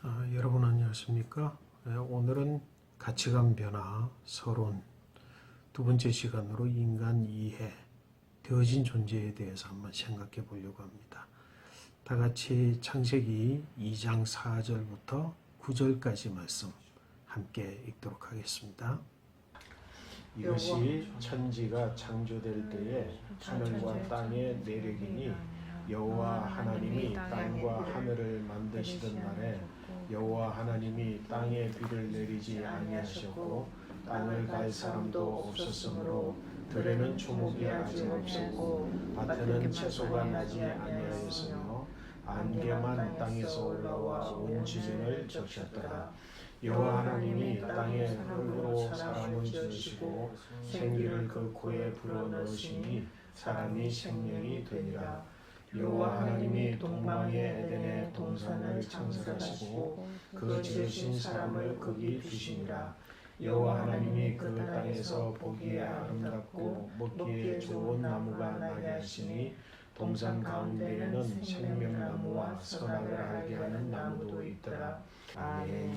여러분 안녕하십니까? 오늘은 가치관 변화, 서론 두 번째 시간으로 인간 이해, 되어진 존재에 대해서 한번 생각해 보려고 합니다. 다 같이 창세기 2장 4절부터 9절까지 말씀 함께 읽도록 하겠습니다. 이것이 천지가 창조될 때에 하늘과 땅의 내력이니 여호와 하나님이 땅과 하늘을 만드시던 날에 여호와 하나님이 땅에 비를 내리지 아니하셨고 땅을 갈 사람도 없었으므로 들에는 초목이 아직 없었고 밭에는 채소가 나지 아니하였으며 안개만 땅에서 올라와 온 지면을 적셨더라. 여호와 하나님이 땅에 흙으로 사람을 지으시고 생기를 그 코에 불어 넣으시니 사람이 생명이 되니라. 여호와 하나님이 동방의 에덴의 동산을 창설하시고 그 지으신 사람을 거기 두시니라. 여호와 하나님이 그 땅에서 보기에 아름답고 먹기에 좋은 나무가 나게 하시니 동산 가운데에는 생명나무와 선악을 알게 하는 나무도 있더라. 아멘.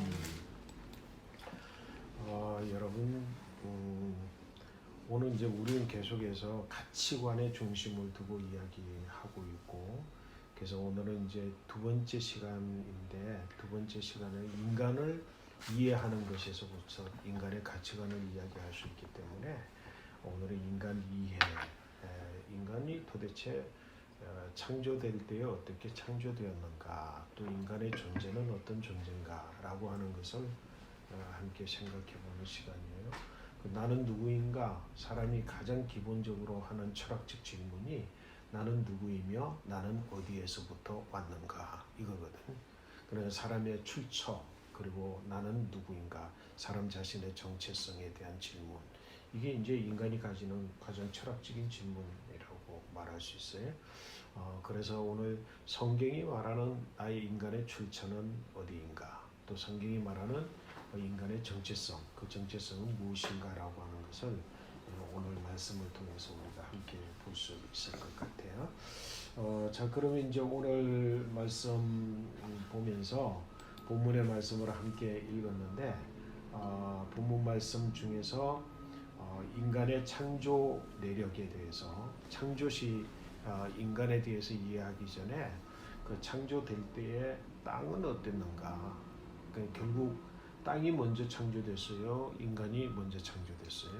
여러분, 오늘 이제 우리는 계속해서 가치관의 중심을 두고 이야기하고 있고, 그래서 오늘은 이제 두 번째 시간인데, 두 번째 시간은 인간을 이해하는 것에서부터 인간의 가치관을 이야기할 수 있기 때문에 오늘은 인간 이해, 인간이 도대체 창조될 때에 어떻게 창조되었는가, 또 인간의 존재는 어떤 존재인가라고 하는 것을 함께 생각해보는 시간이에요. 나는 누구인가? 사람이 가장 기본적으로 하는 철학적 질문이 나는 누구이며 나는 어디에서부터 왔는가 이거거든. 그래서 사람의 출처 그리고 나는 누구인가? 사람 자신의 정체성에 대한 질문. 이게 이제 인간이 가지는 가장 철학적인 질문이라고 말할 수 있어요. 그래서 오늘 성경이 말하는 나의 인간의 출처는 어디인가? 또 성경이 말하는 인간의 정체성, 그 정체성은 무엇인가라고 하는 것을 오늘 말씀을 통해서 우리가 함께 볼 수 있을 것 같아요. 자, 그러면 이제 오늘 말씀 보면서 본문의 말씀을 함께 읽었는데 본문 말씀 중에서 인간의 창조 내력에 대해서 창조시 인간에 대해서 이해하기 전에 그 창조될 때의 땅은 어땠는가? 그러니까 결국 땅이 먼저 창조됐어요? 인간이 먼저 창조됐어요?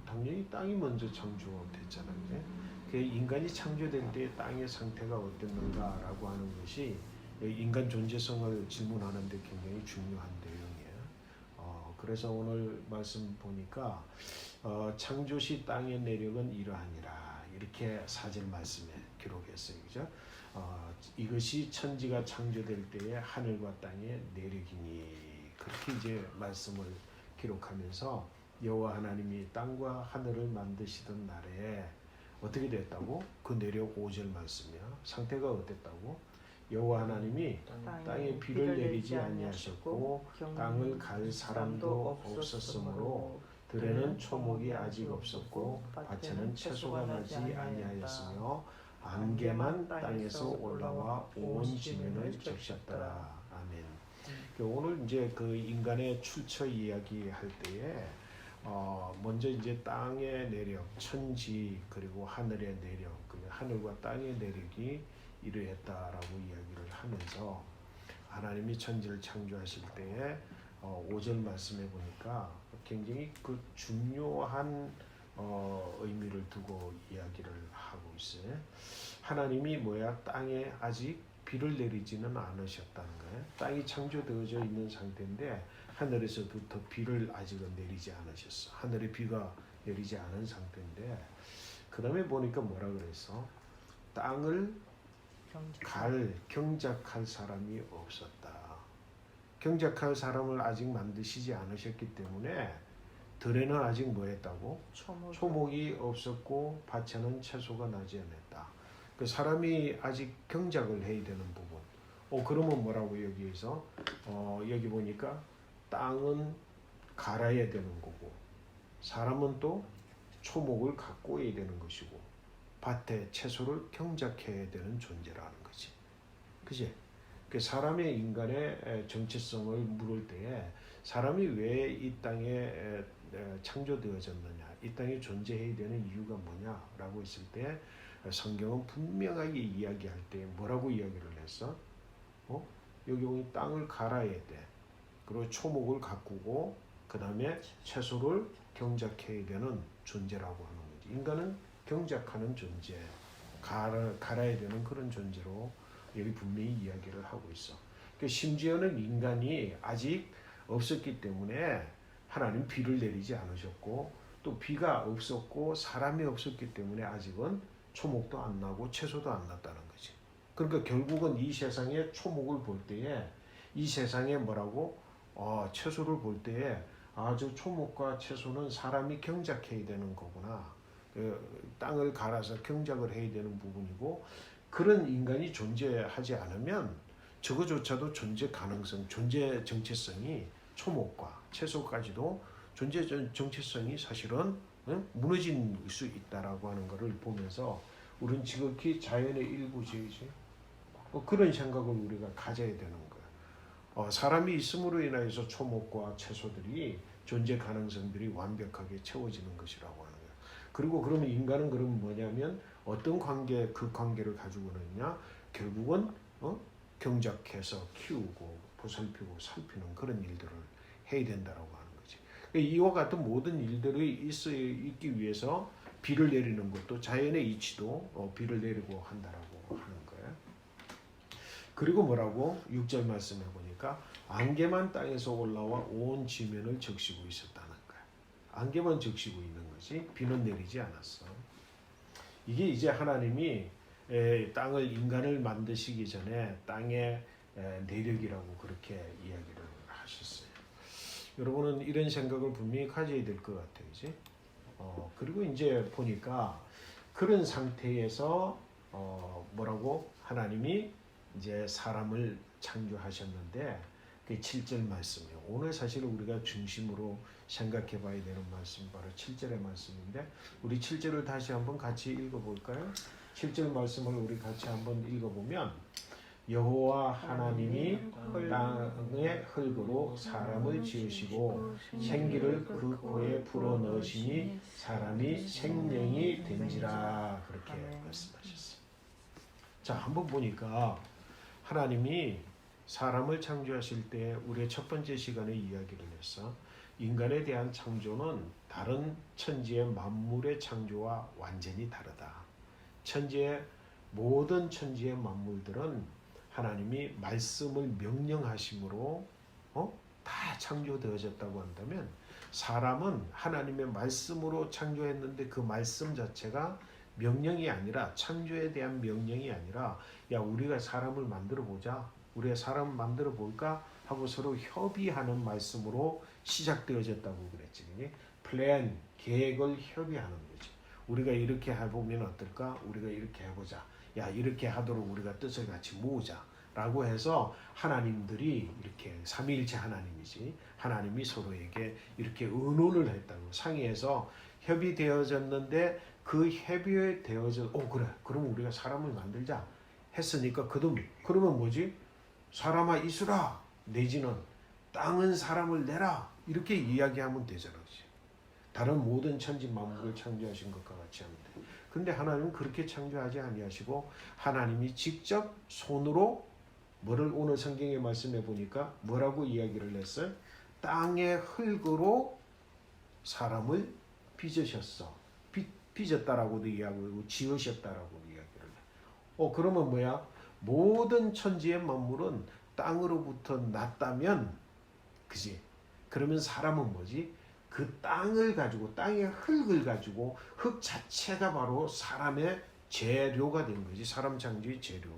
당연히 땅이 먼저 창조됐잖아요. 그 인간이 창조될 때 땅의 상태가 어땠는가라고 하는 것이 인간 존재성을 질문하는 데 굉장히 중요한 내용이에요. 그래서 오늘 말씀 보니까 창조시 땅의 내력은 이러하니라 이렇게 4절 말씀에 기록했어요. 그죠? 이것이 천지가 창조될 때에 하늘과 땅의 내력이니 그렇게 이제 말씀을 기록하면서 여호와 하나님이 땅과 하늘을 만드시던 날에 어떻게 됐다고? 그 내력 5절 말씀이야. 상태가 어땠다고? 여호와 하나님이 땅에 비를 내리지 아니하셨고 땅을 갈 사람도 없었으므로 들에는 초목이 아직 없었고 밭에는 채소가 나지 아니하였으며 안개만 땅에서 올라와 온 지면을 적셨더라. 아멘. 오늘 이제 그 인간의 출처 이야기할 때에 먼저 이제 땅의 내력, 천지 그리고 하늘의 내력, 하늘과 땅의 내력이 이러했다라고 이야기를 하면서 하나님이 천지를 창조하실 때에 5절 말씀해 보니까 굉장히 그 중요한 의미를 두고 이야기를 하고 있어요. 하나님이 땅에 아직 비를 내리지는 않으셨다는 거예요. 땅이 창조되어져 있는 상태인데 하늘에서부터 비를 아직은 내리지 않으셨어. 하늘에 비가 내리지 않은 상태인데 그 다음에 보니까 뭐라 그랬어? 땅을 경작할 사람이 없었다. 경작할 사람을 아직 만드시지 않으셨기 때문에 들에는 아직 뭐 했다고? 초목이 없었고 밭에는 채소가 나지 않았다. 그 사람이 아직 경작을 해야 되는 부분. 그러면 뭐라고 여기에서? 여기 보니까 땅은 갈아야 되는 거고 사람은 또 초목을 가꿔야 되는 것이고 밭에 채소를 경작해야 되는 존재라는 거지. 그지? 그 사람의 인간의 정체성을 물을 때에 사람이 왜 이 땅에 창조되어졌느냐, 이 땅에 존재해야 되는 이유가 뭐냐라고 했을 때 성경은 분명하게 이야기할 때 뭐라고 이야기를 했어? 여기 보니 땅을 갈아야 돼. 그리고 초목을 가꾸고 그 다음에 채소를 경작해야 되는 존재라고 하는 거지. 인간은 경작하는 존재, 갈아야 되는 그런 존재로 여기 분명히 이야기를 하고 있어. 심지어는 인간이 아직 없었기 때문에 하나님 비를 내리지 않으셨고 또 비가 없었고 사람이 없었기 때문에 아직은 초목도 안 나고 채소도 안 났다는 거지. 그러니까 결국은 이 세상에 초목을 볼 때에 이 세상에 뭐라고 채소를 볼 때에 저 초목과 채소는 사람이 경작해야 되는 거구나. 땅을 갈아서 경작을 해야 되는 부분이고 그런 인간이 존재하지 않으면 저거조차도 존재 가능성, 존재 정체성이 초목과 채소까지도 존재 정체성이 사실은 무너질 수 있다라고 하는 것을 보면서 우리는 지극히 자연의 일부지. 그런 생각을 우리가 가져야 되는 거야. 사람이 있음으로 인해서 초목과 채소들이 존재 가능성들이 완벽하게 채워지는 것이라고 하는 거야. 그리고 그러면 인간은 그러면 뭐냐면 어떤 관계, 그 관계를 가지고 있느냐? 결국은 경작해서 키우고 보살피고 살피는 그런 일들을 해야 된다라고 하는 거지. 이와 같은 모든 일들이 있기 위해서 비를 내리는 것도 자연의 이치도 비를 내리고 한다라고 하는 거예요. 그리고 뭐라고 6절 말씀해 보니까 안개만 땅에서 올라와 온 지면을 적시고 있었다는 거야. 안개만 적시고 있는 거지 비는 내리지 않았어. 이게 이제 하나님이 땅을 인간을 만드시기 전에 땅의 내력이라고 그렇게 이야기를 하셨어요. 여러분은 이런 생각을 분명히 가져야 될 것 같아요, 그렇지? 그리고 이제 보니까 그런 상태에서 뭐라고 하나님이 이제 사람을 창조하셨는데 그 7절 말씀이에요. 오늘 사실 우리가 중심으로 생각해 봐야 되는 말씀 바로 7절의 말씀인데 우리 7절을 다시 한번 같이 읽어볼까요? 7절 말씀을 우리 같이 한번 읽어보면 여호와 하나님이 땅의 흙으로 사람을 지으시고 생기를 그 코에 불어넣으시니 사람이 생명이 된지라 그렇게 말씀하셨어요. 자, 한번 보니까 하나님이 사람을 창조하실 때 우리의 첫 번째 시간에 이야기를 했어. 인간에 대한 창조는 다른 천지의 만물의 창조와 완전히 다르다. 모든 천지의 만물들은 하나님이 말씀을 명령하심으로 다 창조되어졌다고 한다면 사람은 하나님의 말씀으로 창조했는데 그 말씀 자체가 명령이 아니라 창조에 대한 명령이 아니라 야 우리가 사람을 만들어 보자. 우리가 사람을 만들어 볼까 하고 서로 협의하는 말씀으로 시작되어졌다고 그랬지. 플랜, 계획을 협의하는 거지. 우리가 이렇게 해보면 어떨까? 우리가 이렇게 해보자. 야 이렇게 하도록 우리가 뜻을 같이 모으자. 라고 해서 하나님들이 이렇게 삼위일체 하나님이지. 하나님이 서로에게 이렇게 의논을 했다고. 상의해서 협의되어졌는데 그 협의되어져 그래. 그럼 우리가 사람을 만들자. 했으니까 그러면 뭐지? 사람아 있으라. 내지는 땅은 사람을 내라. 이렇게 이야기하면 되잖아. 다른 모든 천지 만물을 창조하신 것과 같이 하면 돼. 근데 하나님은 그렇게 창조하지 아니하시고 하나님이 직접 손으로 뭐를 오늘 성경에 말씀해 보니까 뭐라고 이야기를 했어요? 땅의 흙으로 사람을 빚으셨어. 빚었다라고도 이야기하고 지으셨다라고 이야기를 해. 그러면 뭐야? 모든 천지의 만물은 땅으로부터 났다면 그지? 그러면 사람은 뭐지? 그 땅을 가지고 땅의 흙을 가지고 흙 자체가 바로 사람의 재료가 된 거지. 사람 창조의 재료.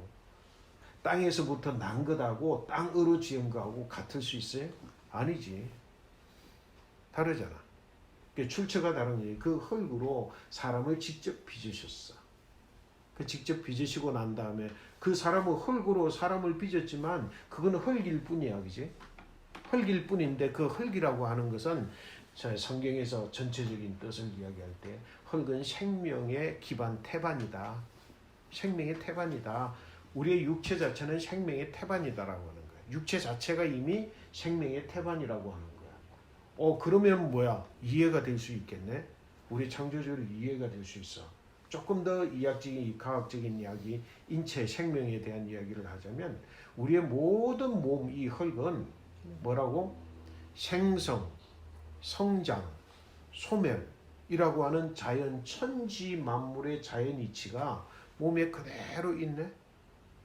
땅에서부터 난 것하고 땅으로 지은 것하고 같을 수 있어요? 아니지. 다르잖아. 출처가 다른 거지. 그 흙으로 사람을 직접 빚으셨어. 그 직접 빚으시고 난 다음에 그 사람은 흙으로 사람을 빚었지만 그거는 흙일 뿐이야. 그지? 흙일 뿐인데 그 흙이라고 하는 것은 성경에서 전체적인 뜻을 이야기할 때 흙은 생명의 기반 태반이다. 생명의 태반이다. 우리의 육체 자체는 생명의 태반이다라고 하는 거야. 육체 자체가 이미 생명의 태반이라고 하는 거야. 그러면 뭐야? 이해가 될 수 있겠네. 우리 창조주를 이해가 될 수 있어. 조금 더 이학적인, 과학적인 이야기, 인체, 생명에 대한 이야기를 하자면 우리의 모든 몸, 이 흙은 뭐라고? 생성, 성장, 소멸이라고 하는 자연, 천지 만물의 자연 이치가 몸에 그대로 있네.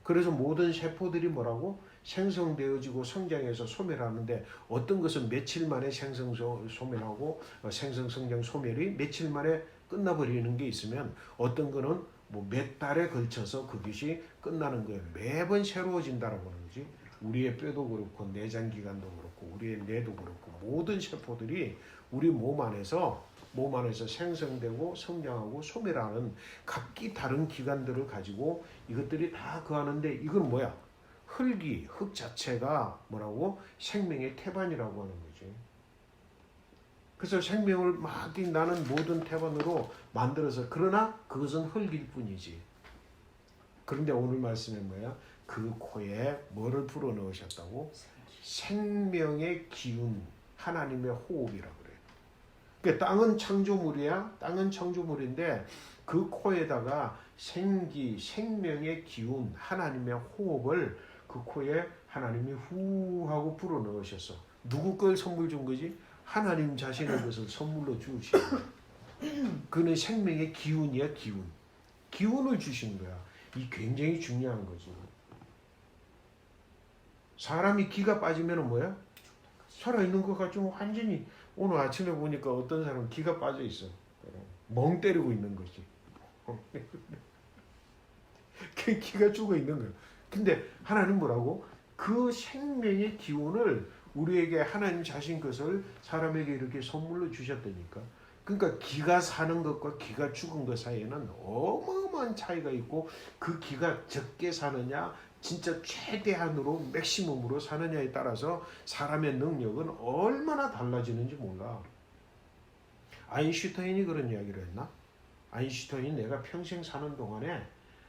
그래서 모든 세포들이 뭐라고? 생성되어지고 성장해서 소멸하는데 어떤 것은 며칠 만에 생성 소멸하고 생성 성장 소멸이 며칠 만에 끝나버리는 게 있으면 어떤 거는 뭐 몇 달에 걸쳐서 그것이 끝나는 거예요. 매번 새로워진다라고 하는 거지. 우리의 뼈도 그렇고 내장 기관도 그렇고 우리의 뇌도 그렇고 모든 세포들이 우리 몸 안에서 생성되고 성장하고 소멸하는 각기 다른 기관들을 가지고 이것들이 다 거하는데 이건 뭐야? 흙 자체가 뭐라고? 생명의 태반이라고 하는 거지. 그래서 생명을 막 나는 모든 태반으로 만들어서 그러나 그것은 흙일 뿐이지. 그런데 오늘 말씀에 뭐야? 그 코에 뭐를 불어넣으셨다고? 생명의 기운, 하나님의 호흡이라고 그래요. 그러니까 땅은 창조물이야. 땅은 창조물인데 그 코에다가 생명의 기운, 하나님의 호흡을 그 코에 하나님이 후 하고 불어넣으셨어. 누구 걸 선물 준 거지? 하나님 자신의 것을 선물로 주신 거야. 그는 생명의 기운이야, 기운. 기운을 주신 거야. 이 굉장히 중요한 거지. 사람이 기가 빠지면 뭐야? 살아있는 것 같지만 완전히 오늘 아침에 보니까 어떤 사람은 기가 빠져 있어. 멍 때리고 있는 거지. 그 기가 죽어 있는 거야. 근데 하나님 뭐라고? 그 생명의 기운을 우리에게 하나님 자신 것을 사람에게 이렇게 선물로 주셨다니까. 그러니까 기가 사는 것과 기가 죽은 것 사이에는 어마어마한 차이가 있고 그 기가 적게 사느냐 진짜 최대한으로 맥시멈으로 사느냐에 따라서 사람의 능력은 얼마나 달라지는지 몰라. 아인슈타인이 그런 이야기를 했나? 아인슈타인이 내가 평생 사는 동안에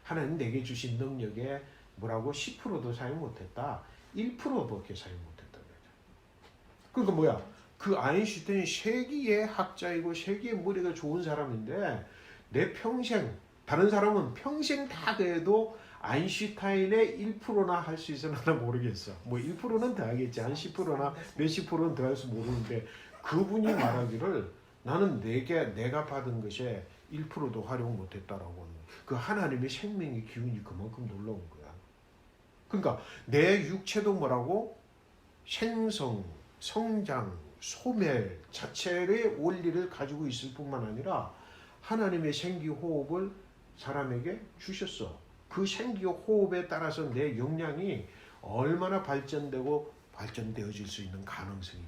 하나님 내게 주신 능력에 뭐라고 10%도 사용 못했다. 1%밖에 사용 못했다. 그러니까 뭐야? 그 아인슈타인이 세계의 학자이고 세계의 머리가 좋은 사람인데 내 평생, 다른 사람은 평생 다 해도 아인슈타인의 1%나 할 수 있으나 모르겠어. 뭐 1%는 더 하겠지. 한 10%나 몇십 %는 더 할 수 모르는데 그분이 말하기를 나는 내가 받은 것에 1%도 활용 못했다라고 하는 그 하나님의 생명의 기운이 그만큼 놀라운 거야. 그러니까 내 육체도 뭐라고? 생성, 성장, 소멸 자체의 원리를 가지고 있을 뿐만 아니라 하나님의 생기호흡을 사람에게 주셨어. 그 생기호흡에 따라서 내 역량이 얼마나 발전되어질 수 있는 가능성이.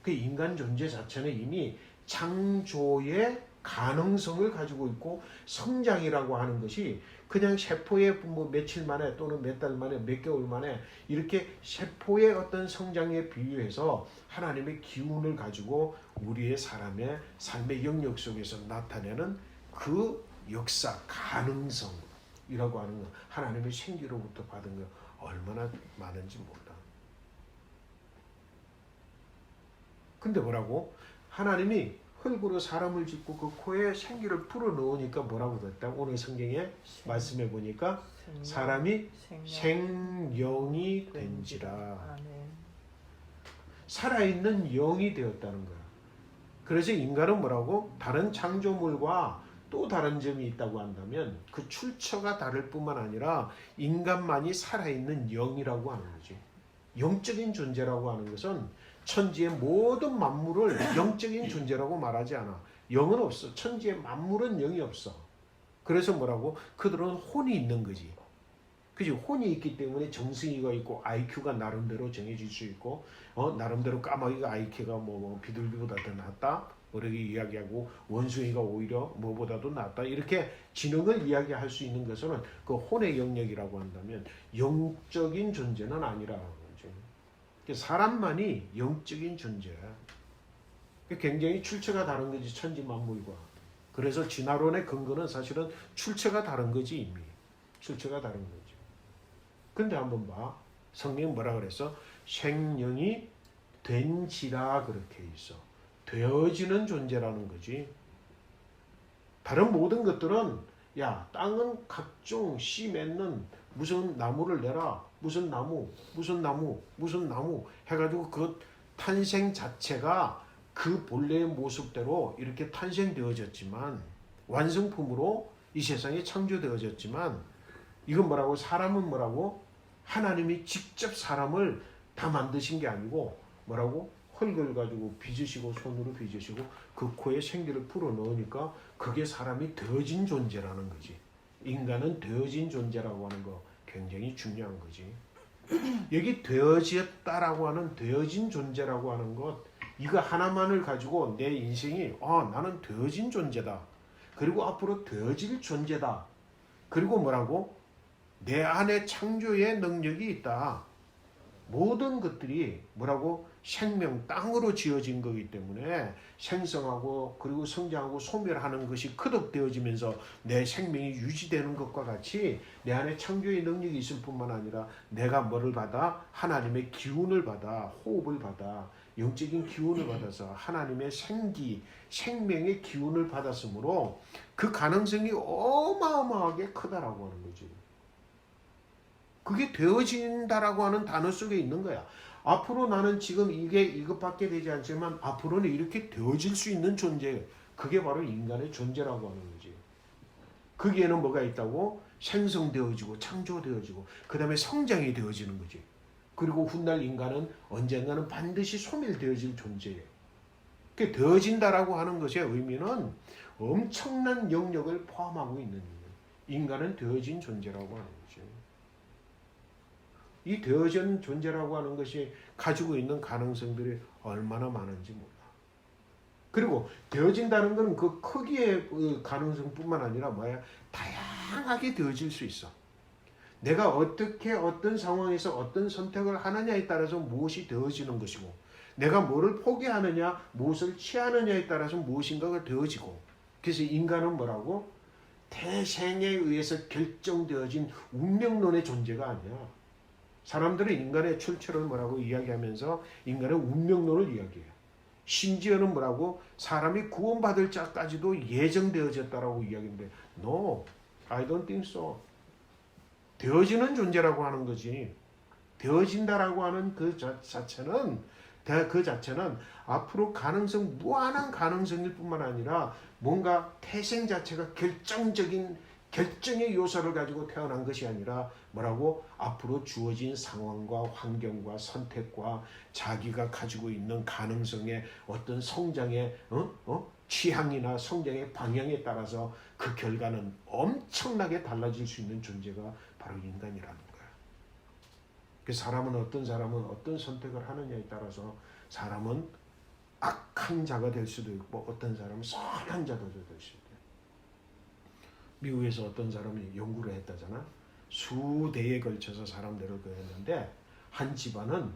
그 인간 존재 자체는 이미 창조의 가능성을 가지고 있고 성장이라고 하는 것이 그냥 세포의 뭐 며칠 만에 또는 몇 달 만에 몇 개월 만에 이렇게 세포의 어떤 성장에 비유해서 하나님의 기운을 가지고 우리의 사람의 삶의 영역 속에서 나타내는 그 역사 가능성이라고 하는 거 하나님의 생기로부터 받은 거 얼마나 많은지 몰라. 근데 뭐라고? 하나님이 흙으로 사람을 짓고 그 코에 생기를 풀어넣으니까 뭐라고 됐다? 오늘 성경에 말씀해 보니까 사람이 생영이 된지라. 살아있는 영이 되었다는 거야. 그래서 인간은 뭐라고? 다른 창조물과 또 다른 점이 있다고 한다면 그 출처가 다를 뿐만 아니라 인간만이 살아있는 영이라고 하는 거지. 영적인 존재라고 하는 것은 천지의 모든 만물을 영적인 존재라고 말하지 않아. 영은 없어. 천지의 만물은 영이 없어. 그래서 뭐라고? 그들은 혼이 있는 거지. 그지? 혼이 있기 때문에 정승이가 있고 IQ가 나름대로 정해질 수 있고 나름대로 까마귀가 IQ가 뭐 비둘기보다 더 낫다. 이렇게 이야기하고 원숭이가 오히려 뭐보다도 낫다. 이렇게 지능을 이야기할 수 있는 것은 그 혼의 영역이라고 한다면 영적인 존재는 아니라 사람만이 영적인 존재야. 굉장히 출처가 다른 거지 천지 만물과. 그래서 진화론의 근거는 사실은 출처가 다른 거지 이미. 출처가 다른 거지. 근데 한번 봐. 성경이 뭐라 그랬어? 생명이 된지라 그렇게 있어. 되어지는 존재라는 거지. 다른 모든 것들은 야, 땅은 각종 씨 맺는 무슨 나무를 내라. 무슨 나무, 무슨 나무, 무슨 나무 해가지고 그 탄생 자체가 그 본래의 모습대로 이렇게 탄생되어졌지만 완성품으로 이 세상에 창조되어졌지만 이건 뭐라고? 사람은 뭐라고? 하나님이 직접 사람을 다 만드신 게 아니고 뭐라고? 흙을 가지고 빚으시고 손으로 빚으시고 그 코에 생기를 풀어 넣으니까 그게 사람이 되어진 존재라는 거지. 인간은 되어진 존재라고 하는 거 굉장히 중요한 거지. 여기 되어졌다라고 하는 되어진 존재라고 하는 것 이거 하나만을 가지고 내 인생이 나는 되어진 존재다. 그리고 앞으로 되어질 존재다. 그리고 뭐라고? 내 안에 창조의 능력이 있다. 모든 것들이 뭐라고? 생명, 땅으로 지어진 거기 때문에 생성하고 그리고 성장하고 소멸하는 것이 거듭되어지면서 내 생명이 유지되는 것과 같이 내 안에 창조의 능력이 있을 뿐만 아니라 내가 뭐를 받아? 하나님의 기운을 받아, 호흡을 받아, 영적인 기운을 받아서 하나님의 생기, 생명의 기운을 받았으므로 그 가능성이 어마어마하게 크다라고 하는 거지. 그게 되어진다라고 하는 단어 속에 있는 거야. 앞으로 나는 지금 이게 이것밖에 되지 않지만 앞으로는 이렇게 되어질 수 있는 존재. 그게 바로 인간의 존재라고 하는 거지. 거기에는 뭐가 있다고? 생성되어지고 창조되어지고 그 다음에 성장이 되어지는 거지. 그리고 훗날 인간은 언젠가는 반드시 소멸되어질 존재예요. 그게 되어진다라고 하는 것의 의미는 엄청난 영역을 포함하고 있는 거예요. 인간은 되어진 존재라고 하는 거죠. 이 되어진 존재라고 하는 것이 가지고 있는 가능성들이 얼마나 많은지 몰라. 그리고 되어진다는 것은 그 크기의 가능성뿐만 아니라 뭐야? 다양하게 되어질 수 있어. 내가 어떻게 어떤 상황에서 어떤 선택을 하느냐에 따라서 무엇이 되어지는 것이고 내가 뭐를 포기하느냐 무엇을 취하느냐에 따라서 무엇인가가 되어지고 그래서 인간은 뭐라고? 태생에 의해서 결정되어진 운명론의 존재가 아니야. 사람들은 인간의 출처를 뭐라고 이야기하면서 인간의 운명론을 이야기해요. 심지어는 뭐라고? 사람이 구원받을 자까지도 예정되어졌다라고 이야기하는데 No, I don't think so. 되어지는 존재라고 하는 거지. 되어진다라고 하는 그 자체는 앞으로 가능성, 무한한 가능성일 뿐만 아니라 뭔가 태생 자체가 결정의 요소를 가지고 태어난 것이 아니라 뭐라고? 앞으로 주어진 상황과 환경과 선택과 자기가 가지고 있는 가능성의 어떤 성장의 취향이나 성장의 방향에 따라서 그 결과는 엄청나게 달라질 수 있는 존재가 바로 인간이라는 거야. 그 사람은 어떤 선택을 하느냐에 따라서 사람은 악한 자가 될 수도 있고 어떤 사람은 선한 자가 될 수도 있고. 미국에서 어떤 사람이 연구를 했다잖아. 수대에 걸쳐서 사람들을 했는데 한 집안은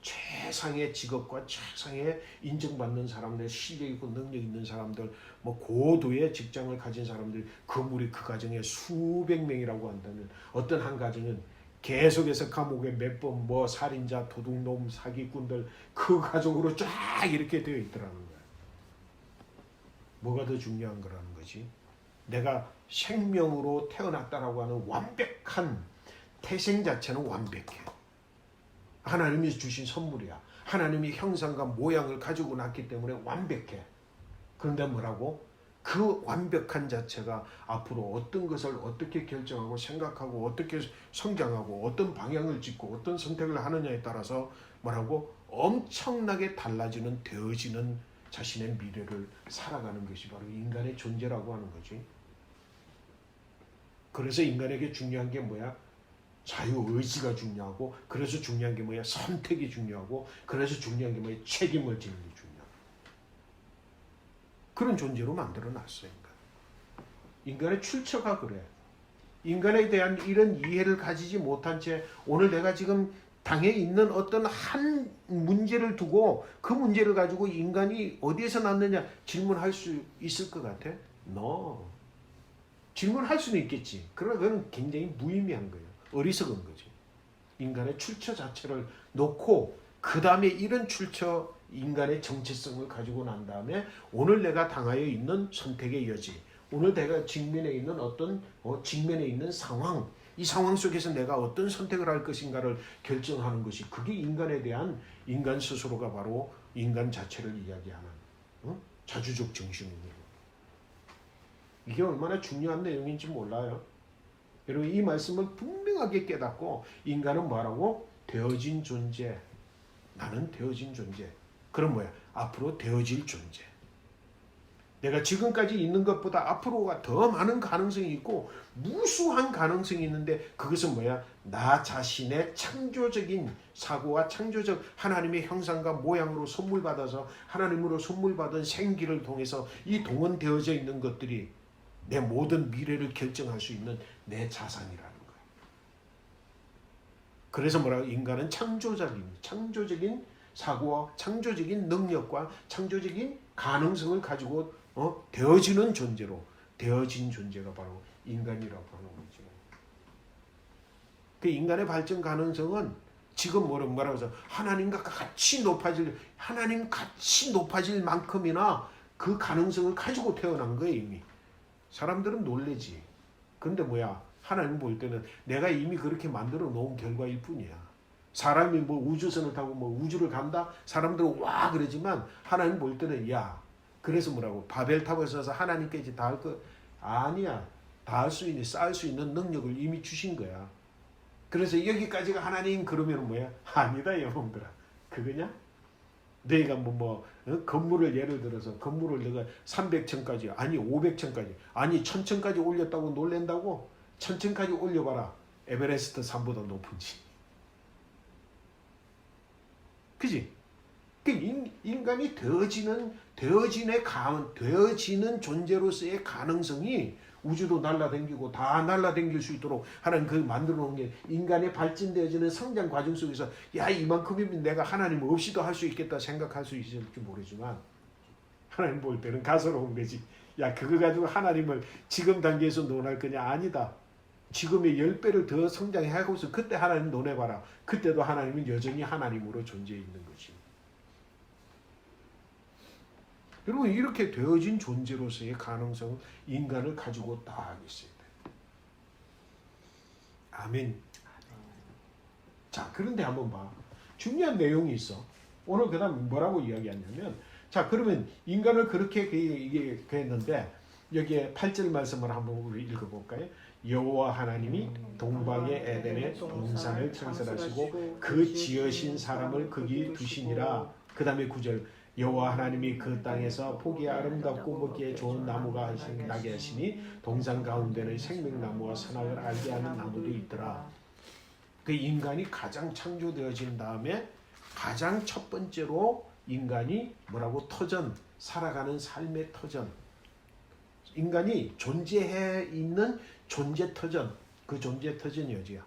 최상의 직업과 최상의 인정받는 사람들, 실력 있고 능력 있는 사람들, 뭐 고도의 직장을 가진 사람들, 건물이 그 가정에 수백 명이라고 한다면 어떤 한 가정은 계속해서 감옥에 몇 번 뭐 살인자, 도둑놈, 사기꾼들 그 가족으로 쫙 이렇게 되어 있더라는 거야. 뭐가 더 중요한 거라는 거지? 내가 생명으로 태어났다라고 하는 완벽한 태생 자체는 완벽해. 하나님이 주신 선물이야. 하나님이 형상과 모양을 가지고 났기 때문에 완벽해. 그런데 뭐라고? 그 완벽한 자체가 앞으로 어떤 것을 어떻게 결정하고 생각하고 어떻게 성장하고 어떤 방향을 짚고 어떤 선택을 하느냐에 따라서 뭐라고? 엄청나게 달라지는 되어지는 자신의 미래를 살아가는 것이 바로 인간의 존재라고 하는 거지. 그래서 인간에게 중요한 게 뭐야? 자유의지가 중요하고 그래서 중요한 게 뭐야? 선택이 중요하고 그래서 중요한 게 뭐야? 책임을 지는 게 중요하고 그런 존재로 만들어놨어. 인간의 출처가 그래. 인간에 대한 이런 이해를 가지지 못한 채 오늘 내가 지금 당에 있는 어떤 한 문제를 두고 그 문제를 가지고 인간이 어디에서 났느냐 질문할 수 있을 것 같아? No. 질문할 수는 있겠지. 그러나 그건 굉장히 무의미한 거예요. 어리석은 거지. 인간의 출처 자체를 놓고 그 다음에 이런 출처 인간의 정체성을 가지고 난 다음에 오늘 내가 당하여 있는 선택의 여지, 오늘 내가 직면에 있는 어떤 직면에 있는 상황, 이 상황 속에서 내가 어떤 선택을 할 것인가를 결정하는 것이, 그게 인간에 대한 인간 스스로가 바로 인간 자체를 이야기하는 자주적 정신입니다. 이게 얼마나 중요한 내용인지 몰라요. 여러분 이 말씀을 분명하게 깨닫고 인간은 뭐라고? 되어진 존재. 나는 되어진 존재. 그럼 뭐야? 앞으로 되어질 존재. 내가 지금까지 있는 것보다 앞으로가 더 많은 가능성이 있고 무수한 가능성이 있는데 그것은 뭐야? 나 자신의 창조적인 사고와 창조적 하나님의 형상과 모양으로 선물받아서 하나님으로 선물받은 생기를 통해서 이 동원되어져 있는 것들이 내 모든 미래를 결정할 수 있는 내 자산이라는 거예요. 그래서 뭐라고? 인간은 창조적인 사고와 창조적인 능력과 창조적인 가능성을 가지고 되어지는 존재로, 되어진 존재가 바로 인간이라고 하는 거죠. 그 인간의 발전 가능성은 지금 뭐라고 해서 하나님 같이 높아질 만큼이나 그 가능성을 가지고 태어난 거예요. 이미 사람들은 놀래지. 근데 뭐야, 하나님 볼 때는 내가 이미 그렇게 만들어 놓은 결과일 뿐이야. 사람이 뭐 우주선을 타고 뭐 우주를 간다? 사람들은 와 그러지만 하나님 볼 때는 야, 그래서 뭐라고? 바벨탑을 써서 하나님께서 다 할 거 아니야. 다 할 수 있는, 쌓을 수 있는 능력을 이미 주신 거야. 그래서 여기까지가 하나님 그러면 뭐야? 아니다 여러분들아. 그거냐? 너희가 건물을 예를 들어서 건물을 내가 300층까지 아니 500층까지 아니 1000층까지 올렸다고 놀랜다고? 1000층까지 올려봐라. 에베레스트 산보다 높은지. 그지? 인간이 되어지는 존재로서의 가능성이 우주도 날아다니고 다 날아다닐 수 있도록 하나님 그 만들어 놓은 게 인간의 발전되어지는 성장 과정 속에서 야 이만큼이면 내가 하나님 없이도 할 수 있겠다 생각할 수 있을지 모르지만 하나님 볼 때는 가소로운 거지. 야 그거 가지고 하나님을 지금 단계에서 논할 거냐? 아니다. 지금의 10배를 더 성장하고서 그때 하나님 논해봐라. 그때도 하나님은 여전히 하나님으로 존재해 있는 거지. 여러분 이렇게 되어진 존재로서의 가능성을 인간을 가지고 다 있어야 돼. 아멘. 자 그런데 한번 봐. 중요한 내용이 있어. 오늘 그다음 뭐라고 이야기하냐면 자 그러면 인간을 그렇게 이게 했는데 여기에 8절 말씀을 한번 우리 읽어볼까요? 여호와 하나님이 동방의 에덴의 동산을 창설하시고 그 지으신 사람을 거기 두시니라. 그 다음에 9절 여호와 하나님이 그 땅에서 보기에 아름답고 먹기에 좋은 나무가 나게 하시니 동산 가운데는 생명나무와 선악을 알게 하는 나무도 있더라. 그 인간이 가장 창조되어진 다음에 가장 첫 번째로 인간이 뭐라고? 터전, 살아가는 삶의 터전. 인간이 존재해 있는 존재 터전, 그 존재 터전이 어디야?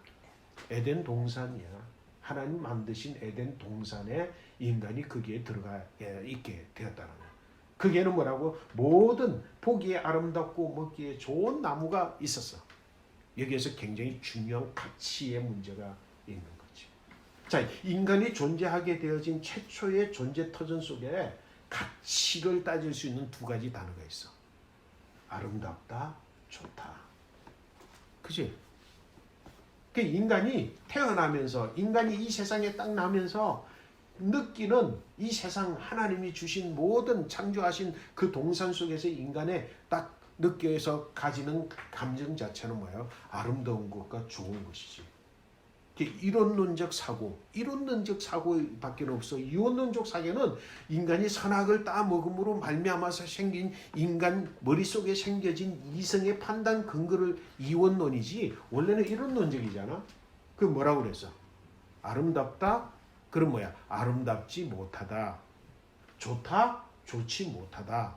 에덴 동산이야. 하나님 만드신 에덴 동산에 인간이 거기에 들어가 있게 되었다는 거야. 거기에는 뭐라고? 모든 보기에 아름답고 먹기에 좋은 나무가 있었어. 여기에서 굉장히 중요한 가치의 문제가 있는 거지. 자, 인간이 존재하게 되어진 최초의 존재 터전 속에 가치를 따질 수 있는 두 가지 단어가 있어. 아름답다, 좋다. 그치? 그 인간이 태어나면서, 인간이 이 세상에 딱 나면서 느끼는 이 세상 하나님이 주신 모든 창조하신 그 동산 속에서 인간의 딱 느껴서 가지는 감정 자체는 뭐예요? 아름다운 것과 좋은 것이지. 이론론적 사고밖에 없어. 이원론적 사고는 인간이 선악을 따먹음으로 말미암아서 생긴 인간 머릿속에 생겨진 이성의 판단 근거를 이원론이지 원래는 이론론적이잖아. 그 뭐라고 그랬어? 아름답다? 그럼 뭐야? 아름답지 못하다. 좋다? 좋지 못하다.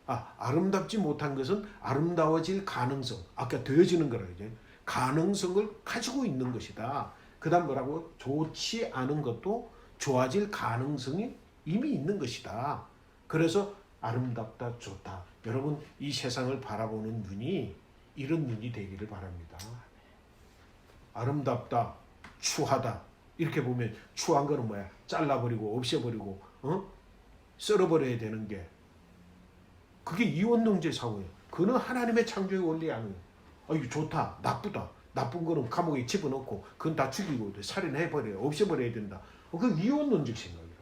아름답지 못한 것은 아름다워질 가능성. 아까 되어지는 거라 이제. 가능성을 가지고 있는 것이다. 그 다음 뭐라고? 좋지 않은 것도 좋아질 가능성이 이미 있는 것이다. 그래서 아름답다, 좋다. 여러분 이 세상을 바라보는 눈이 이런 눈이 되기를 바랍니다. 아름답다, 추하다. 이렇게 보면 추한 거는 뭐야? 잘라버리고 없애버리고 썰어버려야 되는 게 그게 이원능제 사고예요. 그는 하나님의 창조의 원리 아니에요. 이거 좋다, 나쁘다. 나쁜 거는 감옥에 집어넣고 그건 다 죽이고 살인해버려요. 없애버려야 된다. 그 이원론적 생각이라고.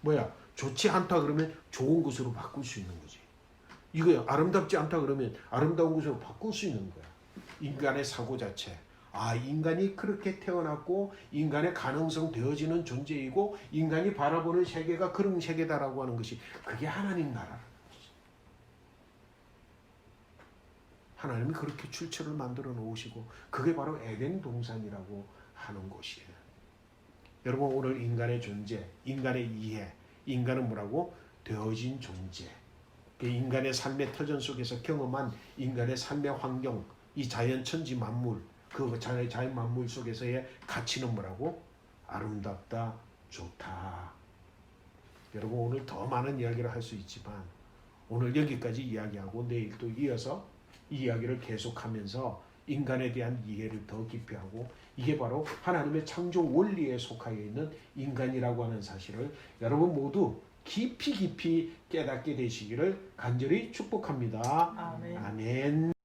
뭐야? 좋지 않다 그러면 좋은 것으로 바꿀 수 있는 거지. 이거 아름답지 않다 그러면 아름다운 것으로 바꿀 수 있는 거야. 인간의 사고 자체. 인간이 그렇게 태어났고 인간의 가능성 되어지는 존재이고 인간이 바라보는 세계가 그런 세계다라고 하는 것이 그게 하나님 나라라는 것이죠. 하나님이 그렇게 출처를 만들어 놓으시고 그게 바로 에덴 동산이라고 하는 곳이에요. 여러분 오늘 인간의 존재, 인간의 이해, 인간은 뭐라고? 되어진 존재. 인간의 삶의 터전 속에서 경험한 인간의 삶의 환경, 이 자연 천지 만물, 그 자연 만물 속에서의 가치는 뭐라고? 아름답다, 좋다. 여러분 오늘 더 많은 이야기를 할 수 있지만 오늘 여기까지 이야기하고 내일 또 이어서 이 이야기를 계속하면서 인간에 대한 이해를 더 깊이 하고 이게 바로 하나님의 창조 원리에 속하여 있는 인간이라고 하는 사실을 여러분 모두 깊이 깨닫게 되시기를 간절히 축복합니다. 아멘. 아멘.